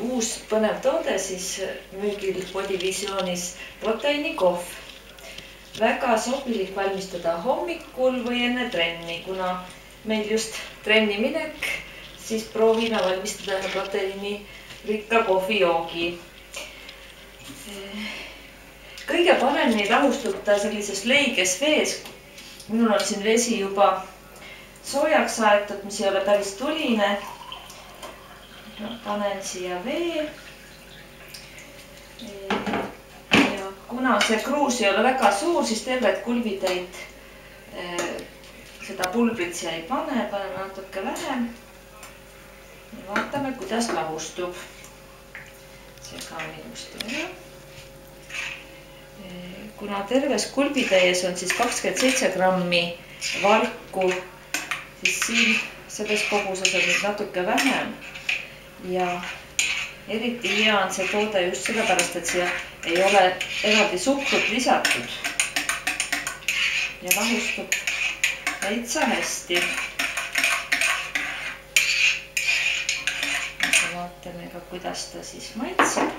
Uus põnev toode siis müügil Bodivisioonis proteiinikohv. Väga sobilik valmistada hommikul või enne trenni, kuna meil just trenni minek, siis proovime valmistada proteiinirikka kohvijoogi. Kõige paremini lahustub ta sellises leiges vees. Minul on siin vesi juba soojaks aetud, mis ei ole päris tuline. Panen siia vee. Ja kuna see kruus ei ole väga suur, siis tervet kulbitäit seda pulbrit siia ei pane, panen natuke vähem. Ja vaatame, kuidas lahustub. Segan ilusti ära. Kuna terves kulbitäies on siis 27 grammi valku, siis siin selles koguses on natuke vähem. Ja eriti hea on see toode just sellepärast, et siia ei ole eraldi suhkrut lisatud. Ja lahustub täitsa hästi. Vaatame ka, kuidas ta siis maitseb.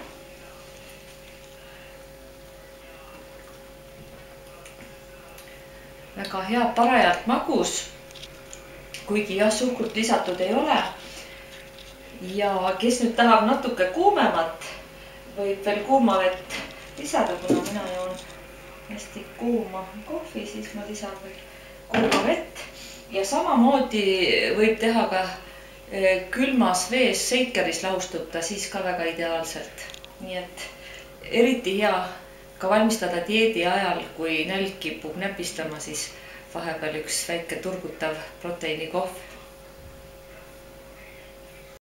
Väga hea, parajalt magus, kuigi jah, suhkrut lisatud ei ole. Ja kes nüüd tahab natuke kuumemat, võib veel kuuma vett lisada, kuna mina joon hästi kuuma kohvi, siis ma lisan veel kuuma vett. Ja samamoodi võib teha ka külmas vees, seikeris lahustub ta siis ka väga ideaalselt. Nii et eriti hea ka valmistada dieedi ajal, kui nälg kipub näpistama, siis vahepeal üks väike turgutav proteiinikohv.